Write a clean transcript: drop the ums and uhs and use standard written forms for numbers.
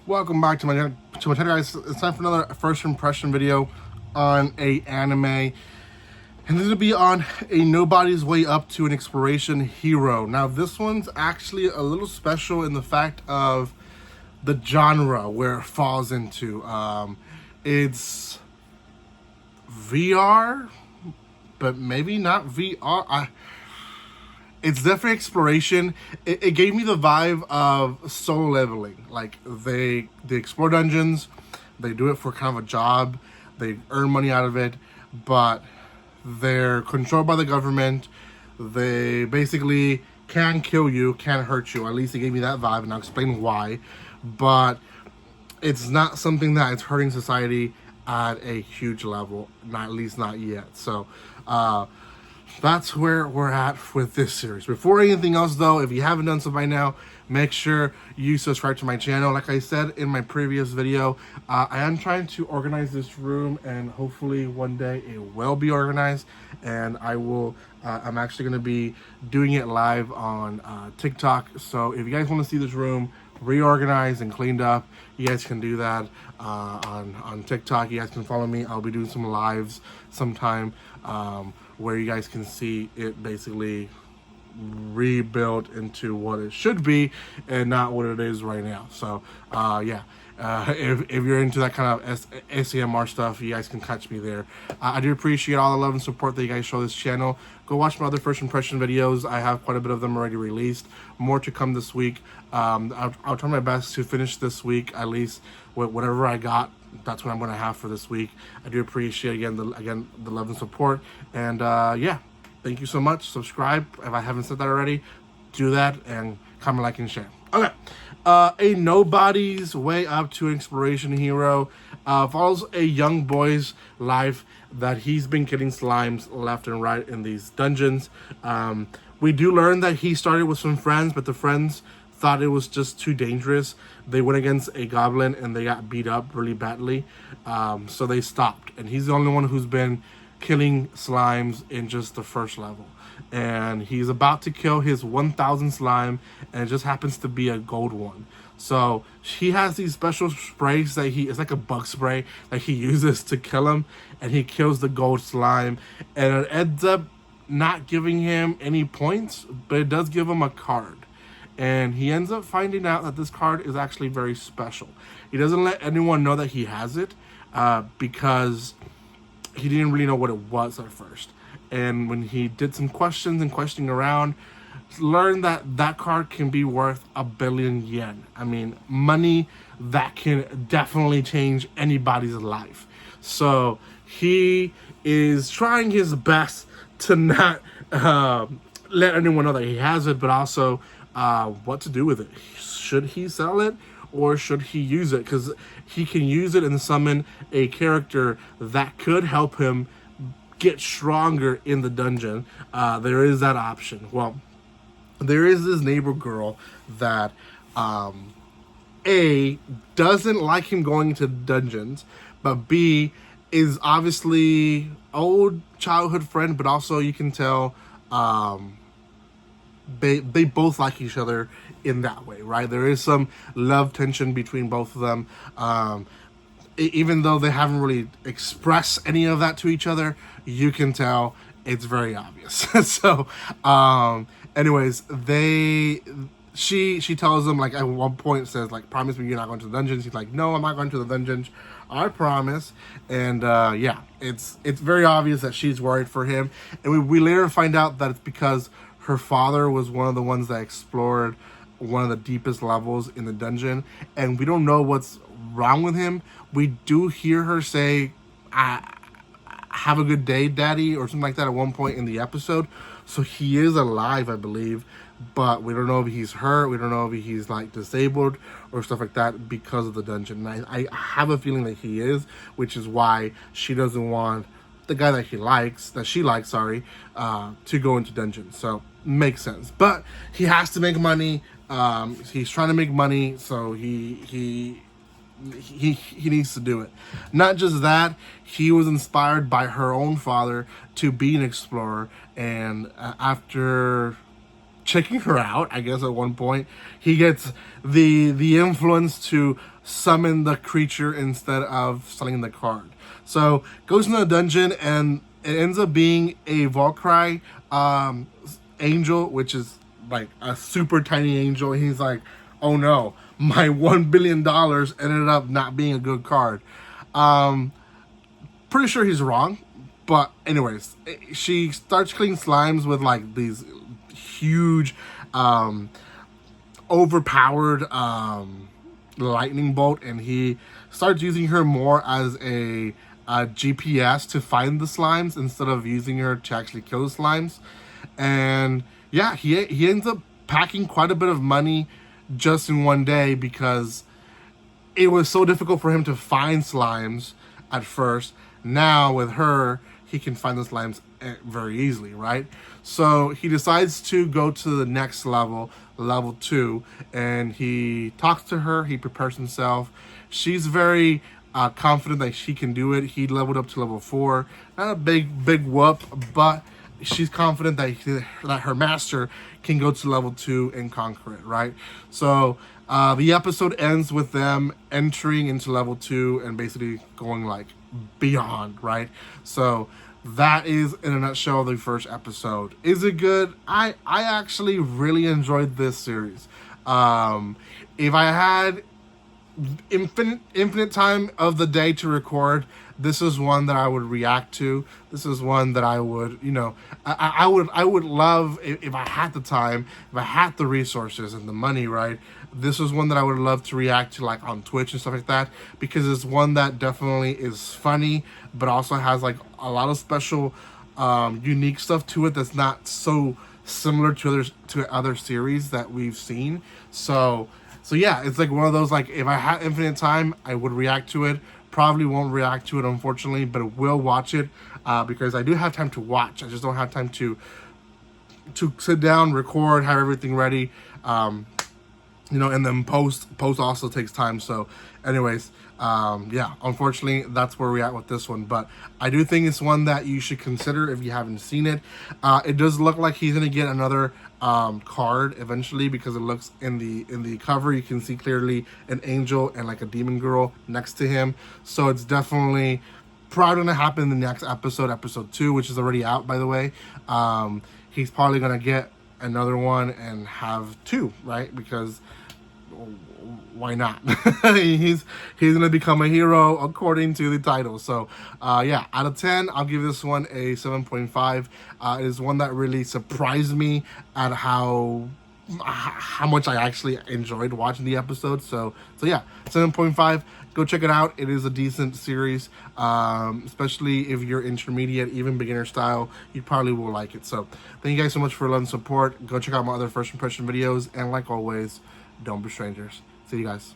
Welcome back to my channel, guys. It's time for another first impression video on a anime, and this will be on a Nobody's Way Up to an Exploration Hero. Now, this one's actually a little special in the fact of the genre where it falls into. It's VR, but maybe not VR. It's definitely exploration. It gave me the vibe of Solo Leveling. Like, they explore dungeons, they do it for kind of a job, they earn money out of it, but they're controlled by the government. They basically can kill you, can hurt you. At least it gave me that vibe, and I'll explain why. But it's not something that is hurting society at a huge level, at least not yet. So, that's where we're at with this series. Before anything else, though, if you haven't done so by now, make sure you subscribe to my channel. Like I said in my previous video, I am trying to organize this room, and hopefully one day it will be organized, and I will I'm actually going to be doing it live on TikTok. So if you guys want to see this room reorganized and cleaned up, you guys can do that on TikTok. You guys can follow me. I'll be doing some lives sometime where you guys can see it basically rebuilt into what it should be and not what it is right now. So yeah, if you're into that kind of ASMR stuff, you guys can catch me there. I do appreciate all the love and support that you guys show this channel. Go watch my other first impression videos. I have quite a bit of them already released. More to come this week. I'll try my best to finish this week, at least with whatever I got. That's what I'm going to have for this week. I do appreciate again the love and support, and yeah, thank you so much. Subscribe if I haven't said that already. Do that, and comment, like, and share. Okay, a Nobody's Way Up to an Exploration Hero follows a young boy's life that he's been killing slimes left and right in these dungeons. We do learn that he started with some friends, but the friends thought it was just too dangerous. They went against a goblin and they got beat up really badly, so they stopped, and he's the only one who's been killing slimes in just the first level, and he's about to kill his 1000 slime, and it just happens to be a gold one. So he has these special sprays that it's like a bug spray that he uses to kill him, and he kills the gold slime, and it ends up not giving him any points, but it does give him a card. And he ends up finding out that this card is actually very special. He doesn't let anyone know that he has it because he didn't really know what it was at first. And when he did some questions and questioning around, learned that that card can be worth 1 billion yen. I mean, money that can definitely change anybody's life. So he is trying his best to not let anyone know that he has it, but also what to do with it. Should he sell it or should he use it? Because he can use it and summon a character that could help him get stronger in the dungeon. There is that option. Well, there is this neighbor girl that A, doesn't like him going into dungeons, but B, is obviously old childhood friend, but also you can tell they both like each other in that way, right? There is some love tension between both of them. Even though they haven't really expressed any of that to each other, you can tell it's very obvious. So, anyways, she tells him, like, at one point says, like, promise me you're not going to the dungeons. He's like, no, I'm not going to the dungeons. I promise. And yeah, it's very obvious that she's worried for him. And we later find out that it's because her father was one of the ones that explored one of the deepest levels in the dungeon, and we don't know what's wrong with him. We do hear her say, have a good day, daddy, or something like that at one point in the episode. So he is alive, I believe, but we don't know if he's hurt. We don't know if he's, like, disabled or stuff like that because of the dungeon. And I have a feeling that he is, which is why she doesn't want the guy that she likes, to go into dungeons. So makes sense. But he has to make money. He's trying to make money, so he needs to do it. Not just that, he was inspired by her own father to be an explorer, and after checking her out, I guess. At one point, he gets the influence to summon the creature instead of selling the card. So goes into the dungeon, and it ends up being a Valkyrie angel, which is like a super tiny angel. And he's like, oh no, my $1 billion ended up not being a good card. Pretty sure he's wrong. But anyways, she starts killing slimes with like these huge, overpowered lightning bolt, and he starts using her more as a GPS to find the slimes instead of using her to actually kill the slimes. And yeah, he ends up packing quite a bit of money just in one day, because it was so difficult for him to find slimes at first. Now with her, he can find the slimes very easily, right? So he decides to go to the next level, level 2, and he talks to her. He prepares himself. She's very confident that she can do it. He leveled up to level 4. Not a big whoop, but she's confident that her master can go to level 2 and conquer it, right? So the episode ends with them entering into level 2 and basically going like beyond, right? So that is, in a nutshell, the first episode. Is it good? I actually really enjoyed this series. If I had infinite time of the day to record, this is one that I would react to. This is one that I would, I would love, if I had the time, if I had the resources and the money, right? This is one that I would love to react to, like on Twitch and stuff like that, because it's one that definitely is funny, but also has like a lot of special, unique stuff to it that's not so similar to other series that we've seen. So yeah, it's like one of those, like, if I had infinite time, I would react to it. Probably won't react to it, unfortunately, but will watch it, because I do have time to watch. I just don't have time to sit down, record, have everything ready, and then post also takes time. So anyways, yeah, unfortunately, that's where we're at with this one. But I do think it's one that you should consider if you haven't seen it. It does look like he's going to get another card eventually, because it looks in the cover, you can see clearly an angel and like a demon girl next to him. So it's definitely probably going to happen in the next episode 2, which is already out, by the way. He's probably going to get another one and have 2, right? Because why not? he's gonna become a hero according to the title. So yeah, out of 10, I'll give this one a 7.5. It is one that really surprised me at how much I actually enjoyed watching the episode. So yeah, 7.5. Go check it out. It is a decent series, especially if you're intermediate, even beginner style. You probably will like it. So thank you guys so much for love and support. Go check out my other first impression videos, and like always, don't be strangers. See you guys.